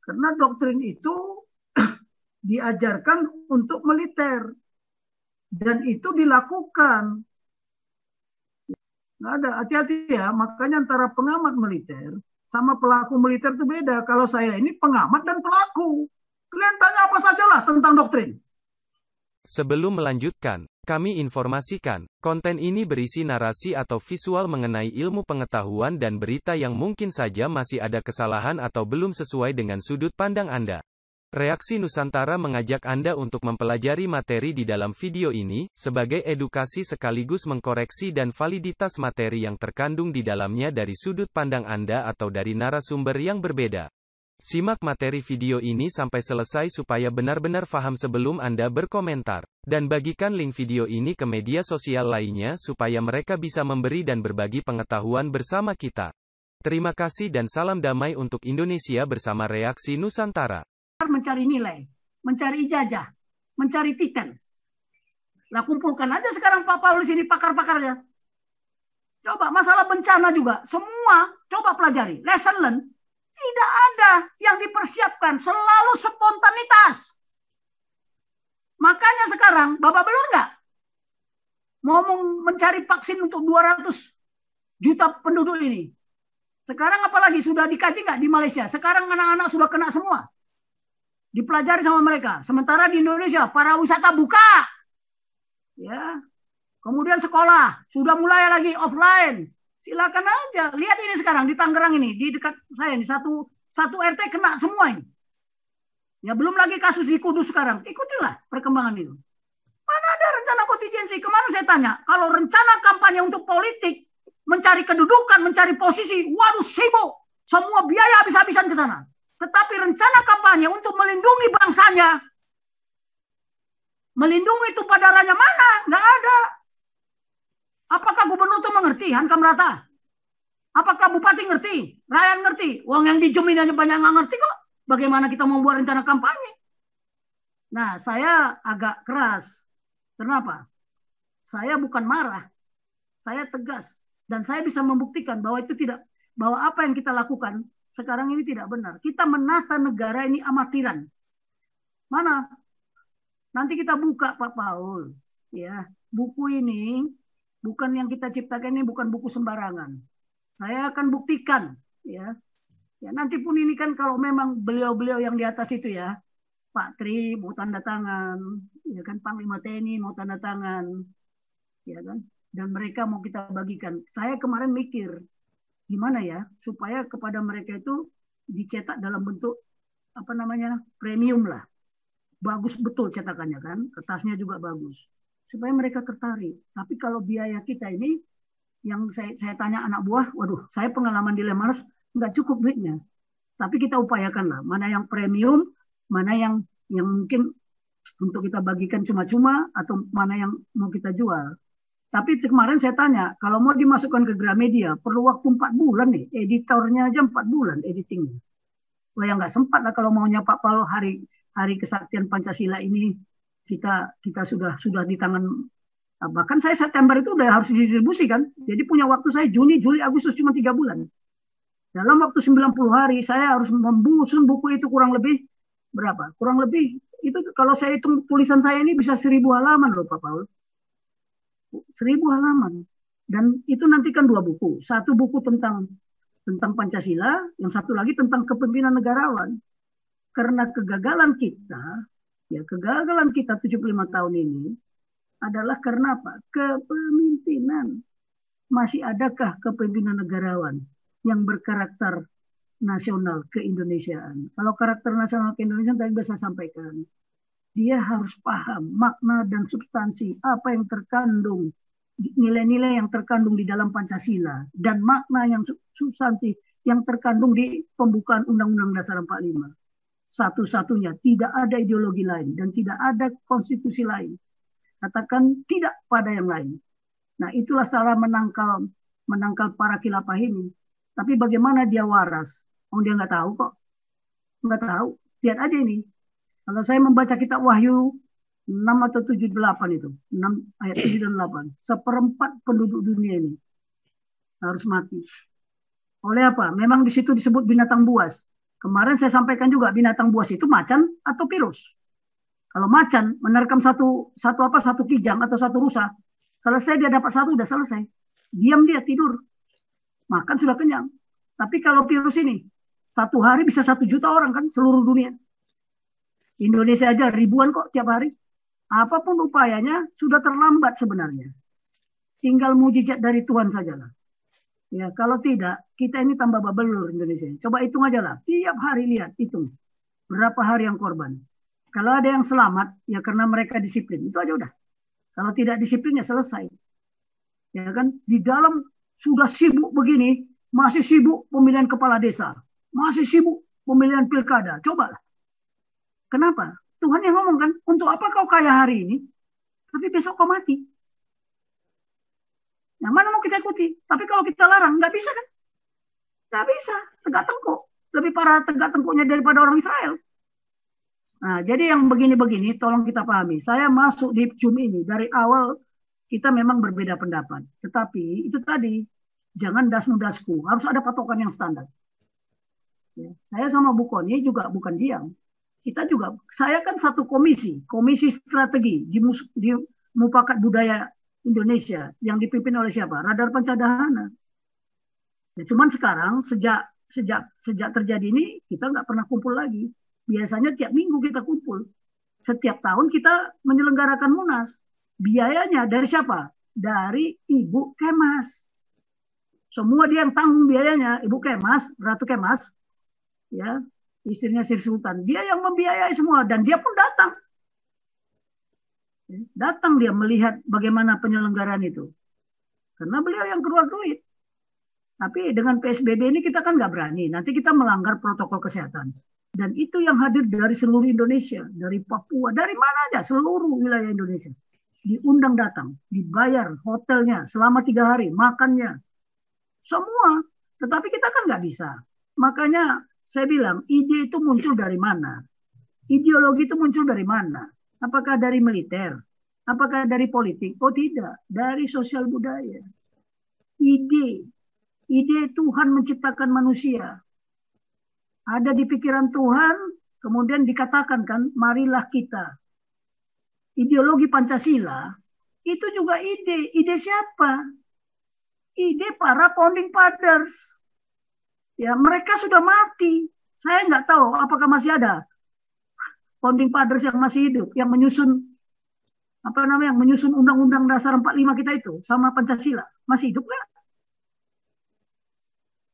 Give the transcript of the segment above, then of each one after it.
Karena doktrin itu diajarkan untuk militer. Dan itu dilakukan. Nggak ada, hati-hati ya. Makanya antara pengamat militer sama pelaku militer itu beda. Kalau saya ini pengamat dan pelaku. Kalian tanya apa saja lah tentang doktrin. Sebelum melanjutkan, kami informasikan, konten ini berisi narasi atau visual mengenai ilmu pengetahuan dan berita yang mungkin saja masih ada kesalahan atau belum sesuai dengan sudut pandang Anda. Reaksi Nusantara mengajak Anda untuk mempelajari materi di dalam video ini, sebagai edukasi sekaligus mengkoreksi dan validitas materi yang terkandung di dalamnya dari sudut pandang Anda atau dari narasumber yang berbeda. Simak materi video ini sampai selesai supaya benar-benar paham sebelum Anda berkomentar. Dan bagikan link video ini ke media sosial lainnya supaya mereka bisa memberi dan berbagi pengetahuan bersama kita. Terima kasih dan salam damai untuk Indonesia bersama Reaksi Nusantara. Mencari nilai, mencari ijazah, mencari titel. Lah kumpulkan aja sekarang Pak Paulus ini pakar-pakarnya. Coba masalah bencana juga, semua coba pelajari, lesson learn. Tidak ada yang dipersiapkan, selalu spontanitas. Makanya sekarang, Bapak belum nggak? Mau mencari vaksin untuk 200 juta penduduk ini. Sekarang apalagi sudah dikaji nggak di Malaysia? Sekarang anak-anak sudah kena semua. Dipelajari sama mereka. Sementara di Indonesia, para wisata buka. Ya. Kemudian sekolah, sudah mulai lagi offline. Silakan aja, lihat ini sekarang di Tangerang ini, di dekat saya ini satu RT kena semua ini. Ya belum lagi kasus di Kudus sekarang, ikutilah perkembangan itu. Mana ada rencana kontingensi? Kemarin saya tanya, kalau rencana kampanye untuk politik, mencari kedudukan, mencari posisi, waduh sibuk, semua biaya habis-habisan ke sana. Tetapi rencana kampanye untuk melindungi bangsanya, melindungi itu pada rananya mana? Nggak ada. Apakah gubernur itu mengerti hankam rata? Apakah bupati ngerti? Rakyat ngerti? Uang yang dijamin aja banyak nggak ngerti kok. Bagaimana kita membuat rencana kampanye? Nah, saya agak keras. Kenapa? Saya bukan marah. Saya tegas. Dan saya bisa membuktikan bahwa itu tidak, bahwa apa yang kita lakukan sekarang ini tidak benar. Kita menata negara ini amatiran. Mana? Nanti kita buka Pak Paul. Ya, buku ini bukan yang kita ciptakan, ini bukan buku sembarangan. Saya akan buktikan, ya. Ya nanti pun ini kan kalau memang beliau-beliau yang di atas itu ya, Pak Tri mau tanda tangan, ya kan Panglima TNI mau tanda tangan, ya kan. Dan mereka mau kita bagikan. Saya kemarin mikir gimana ya supaya kepada mereka itu dicetak dalam bentuk apa namanya premium lah, bagus betul cetakannya kan, kertasnya juga bagus. Supaya mereka tertarik. Tapi kalau biaya kita ini, yang saya tanya anak buah, waduh, saya pengalaman di Lemanos, nggak cukup duitnya. Tapi kita upayakan lah, mana yang premium, mana yang mungkin untuk kita bagikan cuma-cuma, atau mana yang mau kita jual. Tapi kemarin saya tanya, kalau mau dimasukkan ke Gramedia, perlu waktu 4 bulan nih, editornya aja 4 bulan editingnya. Wah yang nggak sempat lah kalau maunya Pak Palo hari kesaktian Pancasila ini, kita sudah di tangan, bahkan saya September itu udah harus didistribusikan. Jadi punya waktu saya Juni, Juli, Agustus cuma 3 bulan. Dalam waktu 90 hari saya harus membusun buku itu kurang lebih berapa? Kurang lebih itu kalau saya hitung tulisan saya ini bisa 1000 halaman loh Pak Paul. 1000 halaman. Dan itu nanti kan 2 buku. Satu buku tentang Pancasila, yang satu lagi tentang kepemimpinan negarawan. Karena kegagalan kita 75 tahun ini adalah karena apa? Kepemimpinan. Masih adakah kepemimpinan negarawan yang berkarakter nasional keindonesiaan? Kalau karakter nasional keindonesiaan tadi bisa sampaikan, dia harus paham makna dan substansi apa yang terkandung, nilai-nilai yang terkandung di dalam Pancasila dan makna yang substansi yang terkandung di pembukaan Undang-Undang Dasar 45. Satu-satunya, tidak ada ideologi lain dan tidak ada konstitusi lain. Katakan tidak pada yang lain. Nah, itulah cara menangkal para khilafah ini. Tapi bagaimana dia waras? Oh, dia nggak tahu kok. Nggak tahu. Lihat aja ini. Kalau saya membaca kitab Wahyu 6 atau 7, 8 itu. 6 ayat 7 dan 8. Seperempat penduduk dunia ini harus mati. Oleh apa? Memang di situ disebut binatang buas. Kemarin saya sampaikan juga binatang buas itu macan atau virus. Kalau macan menerkam satu kijang atau satu rusa, selesai dia dapat satu udah selesai. Diam dia tidur, makan sudah kenyang. Tapi kalau virus ini satu hari bisa 1 juta orang kan seluruh dunia. Indonesia aja ribuan kok tiap hari. Apapun upayanya sudah terlambat sebenarnya. Tinggal mujizat dari Tuhan sajalah. Ya, kalau tidak, kita ini tambah babelur Indonesia. Coba hitung aja lah. Tiap hari lihat, hitung. Berapa hari yang korban. Kalau ada yang selamat, ya karena mereka disiplin. Itu aja udah. Kalau tidak disiplin, ya selesai. Ya kan? Di dalam sudah sibuk begini, masih sibuk pemilihan kepala desa. Masih sibuk pemilihan pilkada. Cobalah. Kenapa? Tuhan yang ngomong kan, untuk apa kau kaya hari ini, tapi besok kau mati. Yang mana mau kita ikuti? Tapi kalau kita larang, nggak bisa kan? Nggak bisa. Tegak tengkuk. Lebih parah tegak tengkuknya daripada orang Israel. Nah, jadi yang begini-begini, tolong kita pahami. Saya masuk di Zoom ini, dari awal kita memang berbeda pendapat. Tetapi itu tadi, jangan das-mudasku. Harus ada patokan yang standar. Ya, saya sama Bu Kony juga bukan diam. Kita juga, saya kan satu komisi strategi di Mufakat Budaya Indonesia yang dipimpin oleh siapa? Radar Pancadhana. Ya, cuman sekarang sejak terjadi ini kita nggak pernah kumpul lagi. Biasanya tiap minggu kita kumpul. Setiap tahun kita menyelenggarakan Munas. Biayanya dari siapa? Dari Ibu Kemas. Semua dia yang tanggung biayanya. Ibu Kemas, Ratu Kemas, ya, istrinya Sri Sultan. Dia yang membiayai semua dan dia pun datang. Datang dia melihat bagaimana penyelenggaraan itu. Karena beliau yang keluar duit. Tapi dengan PSBB ini kita kan nggak berani. Nanti kita melanggar protokol kesehatan. Dan itu yang hadir dari seluruh Indonesia. Dari Papua, dari mana aja. Seluruh wilayah Indonesia. Diundang datang. Dibayar hotelnya selama 3 hari. Makannya. Semua. Tetapi kita kan nggak bisa. Makanya saya bilang ide itu muncul dari mana? Ideologi itu muncul dari mana? Apakah dari militer? Apakah dari politik? Oh tidak, dari sosial budaya. Ide Tuhan menciptakan manusia. Ada di pikiran Tuhan, kemudian dikatakan kan, marilah kita. Ideologi Pancasila, itu juga ide. Ide siapa? Ide para founding fathers. Ya, mereka sudah mati. Saya nggak tahu apakah masih ada founding fathers yang masih hidup, yang menyusun menyusun Undang-Undang Dasar 45 kita itu sama Pancasila. Masih hidup nggak?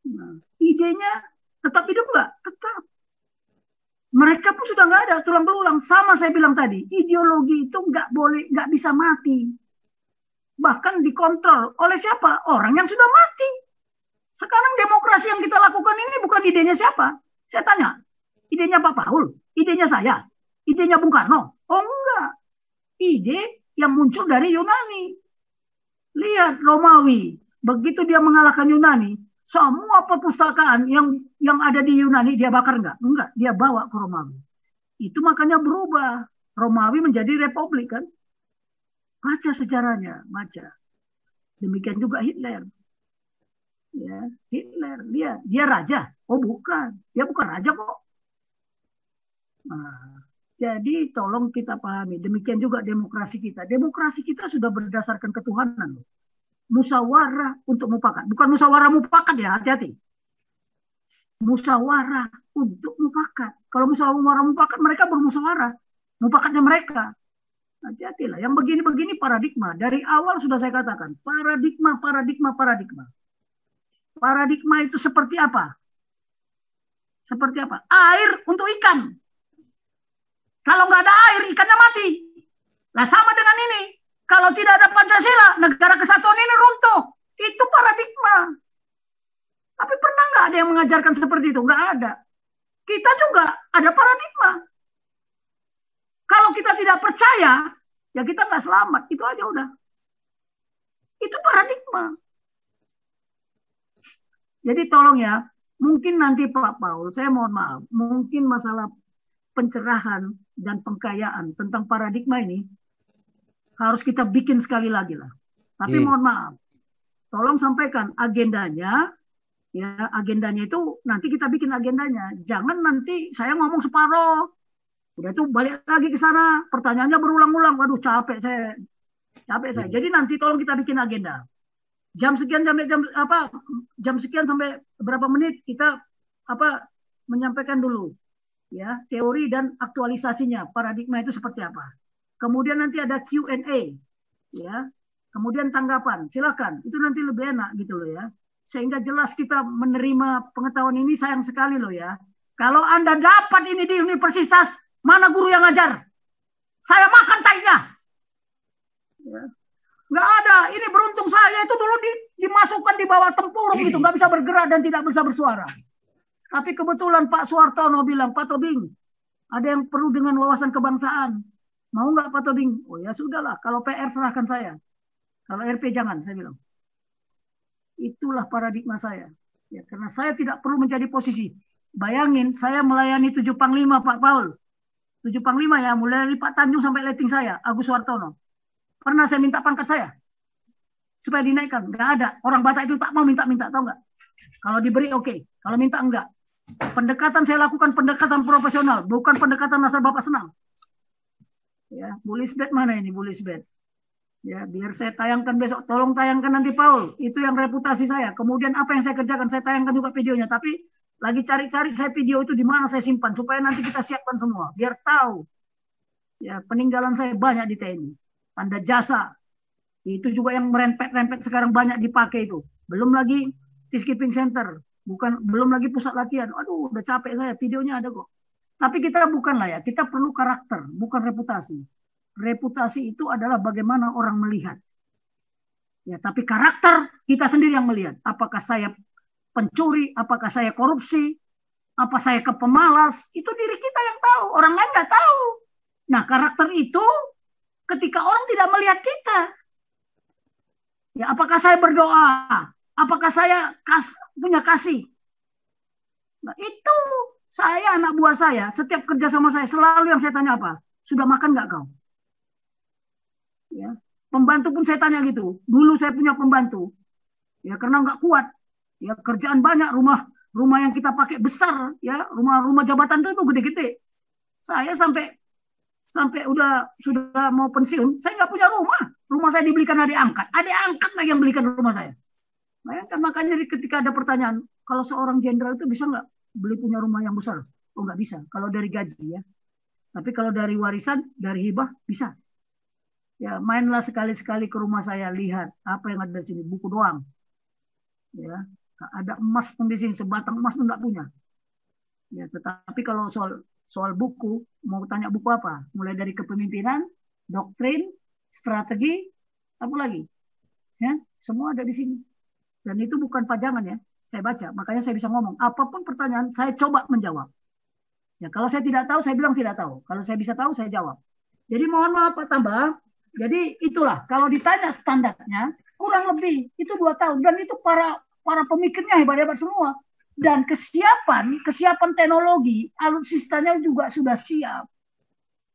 Nah, idenya tetap hidup nggak? Tetap. Mereka pun sudah nggak ada, tulang belulang. Sama saya bilang tadi, ideologi itu nggak bisa mati. Bahkan dikontrol oleh siapa? Orang yang sudah mati. Sekarang demokrasi yang kita lakukan ini bukan idenya siapa? Saya tanya, idenya Pak Paul? Idenya saya? Idenya Bung Karno? Oh enggak. Ide yang muncul dari Yunani. Lihat Romawi. Begitu dia mengalahkan Yunani, semua perpustakaan yang ada di Yunani dia bakar enggak? Enggak. Dia bawa ke Romawi. Itu makanya berubah. Romawi menjadi republik kan? Baca sejarahnya. Baca. Demikian juga Hitler. Ya, Hitler. Dia raja. Oh bukan. Dia bukan raja kok. Nah, jadi tolong kita pahami. Demikian juga demokrasi kita. Demokrasi kita sudah berdasarkan ketuhanan. Musyawarah untuk mufakat. Bukan musyawarah mufakat ya, hati-hati. Musyawarah untuk mufakat. Kalau musyawarah mufakat, mereka bermusyawarah. Mufakatnya mereka. Hati-hatilah. Yang begini-begini paradigma. Dari awal sudah saya katakan. Paradigma. Paradigma itu seperti apa? Seperti apa? Air untuk ikan. Kalau nggak ada air, ikannya mati. Nah sama dengan ini. Kalau tidak ada Pancasila, negara kesatuan ini runtuh. Itu paradigma. Tapi pernah nggak ada yang mengajarkan seperti itu? Nggak ada. Kita juga ada paradigma. Kalau kita tidak percaya, ya kita nggak selamat. Itu aja udah. Itu paradigma. Jadi tolong ya, mungkin nanti Pak Paul, saya mohon maaf, mungkin masalah pencerahan dan pengkayaan tentang paradigma ini harus kita bikin sekali lagi lah. Tapi mohon maaf, tolong sampaikan agendanya Ya, agendanya itu nanti kita bikin agendanya. Jangan nanti saya ngomong separoh. Udah tuh balik lagi ke sana, pertanyaannya berulang-ulang. Waduh, capek saya. Capek saya. Jadi nanti tolong kita bikin agenda. Jam sekian sampai jam sekian sampai berapa menit kita menyampaikan dulu ya teori dan aktualisasinya, paradigma itu seperti apa. Kemudian nanti ada Q&A ya. Kemudian tanggapan. Silakan. Itu nanti lebih enak gitu loh ya. Sehingga jelas kita menerima pengetahuan ini. Sayang sekali loh ya. Kalau Anda dapat ini di universitas, mana guru yang ngajar? Saya makan tainya. Ya. Nggak ada. Ini beruntung saya itu dulu dimasukkan di bawah tempurung gitu. Nggak bisa bergerak dan tidak bisa bersuara. Tapi kebetulan Pak Suhartono bilang, Pak Tobing, ada yang perlu dengan wawasan kebangsaan. Mau nggak Pak Tobing? Oh ya sudahlah. Kalau PR serahkan saya. Kalau RP jangan, saya bilang. Itulah paradigma saya. Ya, karena saya tidak perlu menjadi posisi. Bayangin, saya melayani 7 Panglima, Pak Paul. 7 Panglima ya, mulai dari Pak Tanjung sampai letting saya, Agus Suhartono. Pernah saya minta pangkat saya. Supaya dinaikkan. Nggak ada. Orang Batak itu tak mau minta-minta, tahu nggak? Kalau diberi oke. Kalau minta enggak. Pendekatan saya lakukan pendekatan profesional. Bukan pendekatan asal Bapak senang. Ya, Bu Lisbeth mana ini Bu Lisbeth? Ya, biar saya tayangkan besok. Tolong tayangkan nanti Paul. Itu yang reputasi saya. Kemudian apa yang saya kerjakan, saya tayangkan juga videonya. Tapi lagi cari-cari saya video itu di mana saya simpan. Supaya nanti kita siapkan semua. Biar tahu. Ya, peninggalan saya banyak di TNI. Tanda jasa. Itu juga yang merempet-rempet sekarang banyak dipakai itu. Belum lagi peacekeeping center. Belum lagi pusat latihan. Aduh, udah capek saya. Videonya ada kok. Tapi kita bukanlah ya. Kita perlu karakter, bukan reputasi. Reputasi itu adalah bagaimana orang melihat. Ya, tapi karakter kita sendiri yang melihat. Apakah saya pencuri, apakah saya korupsi, apa saya kepemalas, itu diri kita yang tahu. Orang lain nggak tahu. Nah, karakter itu ketika orang tidak melihat kita. Ya, apakah saya berdoa? Apakah saya punya kasih? Nah, itu saya, anak buah saya, setiap kerja sama saya, selalu yang saya tanya apa? Sudah makan nggak kau? Ya. Pembantu pun saya tanya gitu. Dulu saya punya pembantu, ya karena nggak kuat, ya kerjaan banyak, rumah yang kita pakai besar, ya rumah jabatan itu gede-gede. Saya sampai sudah mau pensiun, saya nggak punya rumah. Rumah saya dibelikan adik angkat lagi yang belikan rumah saya. Bayangkan, makanya ketika ada pertanyaan, kalau seorang jenderal itu bisa nggak beli punya rumah yang besar? Oh nggak bisa. Kalau dari gaji ya. Tapi kalau dari warisan, dari hibah bisa. Ya, mainlah sekali-sekali ke rumah saya, lihat apa yang ada di sini, buku doang. Ya, ada emas pun di sini, sebatang emas pun nggak punya. Ya, tetapi kalau soal buku, mau tanya buku apa? Mulai dari kepemimpinan, doktrin, strategi, apa lagi? Ya, semua ada di sini. Dan itu bukan pajangan ya, saya baca. Makanya saya bisa ngomong. Apapun pertanyaan, saya coba menjawab. Ya, kalau saya tidak tahu, saya bilang tidak tahu. Kalau saya bisa tahu, saya jawab. Jadi mohon maaf Pak Tambah. Jadi itulah, kalau ditanya standarnya, kurang lebih itu 2 tahun. Dan itu para pemikirnya hebat-hebat semua. Dan kesiapan teknologi, alutsistanya juga sudah siap.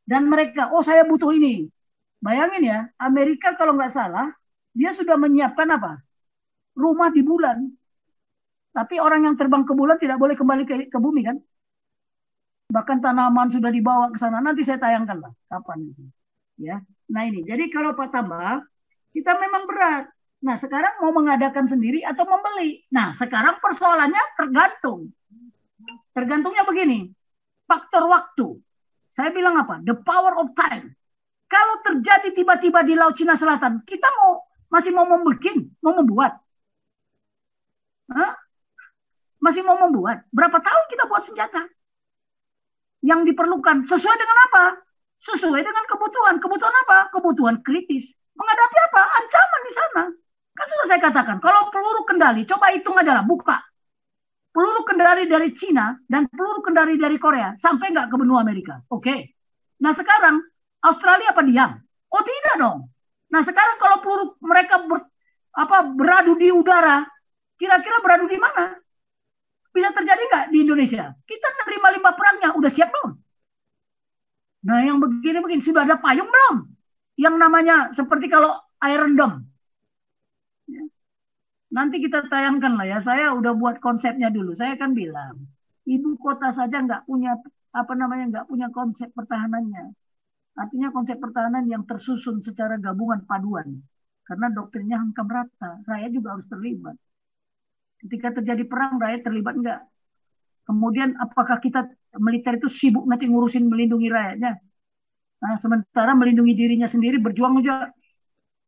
Dan mereka, oh saya butuh ini. Bayangin ya, Amerika kalau nggak salah, dia sudah menyiapkan apa? Rumah di bulan. Tapi orang yang terbang ke bulan tidak boleh kembali ke bumi kan? Bahkan tanaman sudah dibawa ke sana. Nanti saya tayangkan lah kapan gitu. Ya. Nah ini, jadi kalau Pak Tambah, kita memang berat. Nah sekarang mau mengadakan sendiri atau membeli. Nah sekarang persoalannya tergantung. Tergantungnya begini, faktor waktu. Saya bilang apa? The power of time. Kalau terjadi tiba-tiba di Laut Cina Selatan, kita masih mau membuat. Hah? Masih mau membuat. Berapa tahun kita buat senjata? Yang diperlukan sesuai dengan apa? Sesuai dengan kebutuhan. Kebutuhan apa? Kebutuhan kritis. Menghadapi apa? Ancaman di sana. Kan sudah saya katakan, kalau peluru kendali, coba hitung aja lah, buka. Peluru kendali dari Cina dan peluru kendali dari Korea, sampai nggak ke benua Amerika? Oke. Nah sekarang, Australia apa diam? Oh tidak dong. Nah sekarang kalau peluru mereka beradu di udara, kira-kira beradu di mana? Bisa terjadi nggak di Indonesia? Kita nerima limbah perangnya, udah siap belum? Nah yang begini-begini, sudah ada payung belum? Yang namanya seperti kalau Iron Dome. Nanti kita tayangkan lah ya. Saya udah buat konsepnya dulu. Saya kan bilang, ibu kota saja nggak punya nggak punya konsep pertahanannya. Artinya konsep pertahanan yang tersusun secara gabungan paduan. Karena doktrinnya hankam rata. Rakyat juga harus terlibat. Ketika terjadi perang, rakyat terlibat nggak? Kemudian apakah kita militer itu sibuk nanti ngurusin melindungi rakyatnya? Nah, sementara melindungi dirinya sendiri berjuang juga.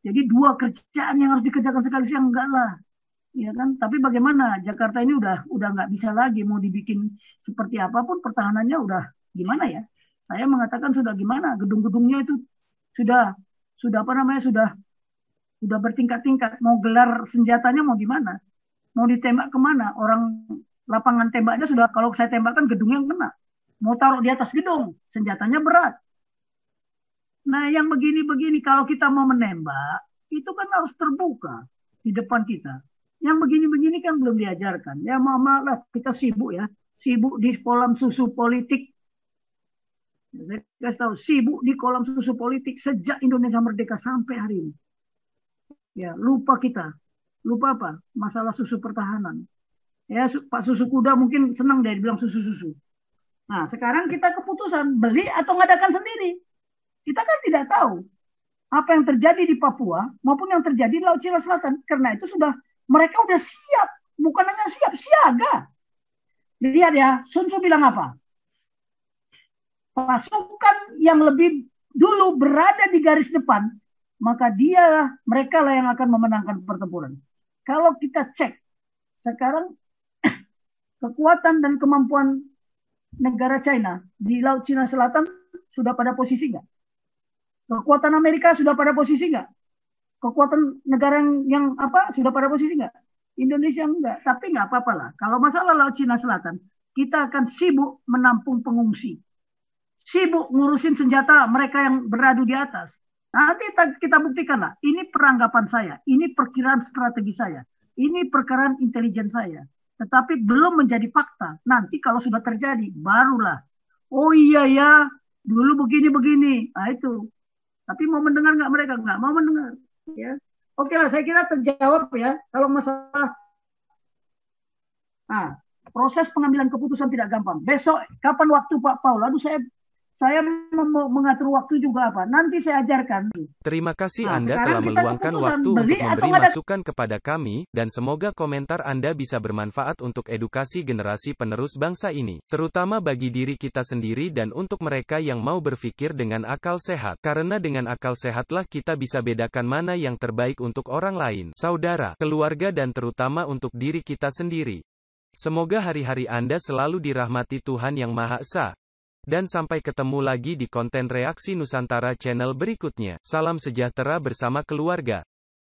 Jadi dua kerjaan yang harus dikerjakan sekaligus, yang enggak lah. Ya kan? Tapi bagaimana? Jakarta ini udah nggak bisa lagi mau dibikin seperti apapun, pertahanannya udah gimana ya? Saya mengatakan sudah gimana? Gedung-gedungnya itu sudah sudah bertingkat-tingkat. Mau gelar senjatanya mau gimana? Mau ditembak kemana? Orang lapangan tembaknya sudah, kalau saya tembakkan gedungnya kena. Mau taruh di atas gedung, senjatanya berat. Nah, yang begini-begini kalau kita mau menembak, itu kan harus terbuka di depan kita. Yang begini-begini kan belum diajarkan. Ya malah kita sibuk ya. Sibuk di kolam susu politik. Saya kasih tahu, sibuk di kolam susu politik sejak Indonesia merdeka sampai hari ini. Ya, lupa kita. Lupa apa? Masalah susu pertahanan. Ya, Pak Susu Kuda mungkin senang dia bilang susu-susu. Nah, sekarang kita keputusan beli atau ngadakan sendiri. Kita kan tidak tahu apa yang terjadi di Papua maupun yang terjadi di Laut Cina Selatan. Karena itu mereka udah siap, bukan hanya siap, siaga. Lihat ya, Sun Tzu bilang apa? Pasukan yang lebih dulu berada di garis depan, maka mereka lah yang akan memenangkan pertempuran. Kalau kita cek sekarang kekuatan dan kemampuan negara China di Laut Cina Selatan sudah pada posisi nggak? Kekuatan Amerika sudah pada posisi nggak? Kekuatan negara yang sudah pada posisi nggak? Indonesia enggak. Tapi nggak apa-apa lah. Kalau masalah Laut Cina Selatan, kita akan sibuk menampung pengungsi. Sibuk ngurusin senjata mereka yang beradu di atas. Nanti kita buktikan lah. Ini peranggapan saya. Ini perkiraan strategi saya. Ini perkiraan intelijen saya. Tetapi belum menjadi fakta. Nanti kalau sudah terjadi, barulah. Oh iya ya, dulu begini-begini. Nah itu. Tapi mau mendengar nggak mereka? Nggak mau mendengar. Ya. Oke lah, saya kira terjawab ya. Kalau masalah proses pengambilan keputusan tidak gampang. Besok, kapan waktu Pak Paul? Aduh, saya mau mengatur waktu juga apa? Nanti saya ajarkan. Terima kasih Anda telah meluangkan waktu untuk memberi masukan kepada kami, dan semoga komentar Anda bisa bermanfaat untuk edukasi generasi penerus bangsa ini, terutama bagi diri kita sendiri dan untuk mereka yang mau berpikir dengan akal sehat. Karena dengan akal sehatlah kita bisa bedakan mana yang terbaik untuk orang lain, saudara, keluarga dan terutama untuk diri kita sendiri. Semoga hari-hari Anda selalu dirahmati Tuhan Yang Maha Esa. Dan sampai ketemu lagi di konten Reaksi Nusantara channel berikutnya. Salam sejahtera bersama keluarga.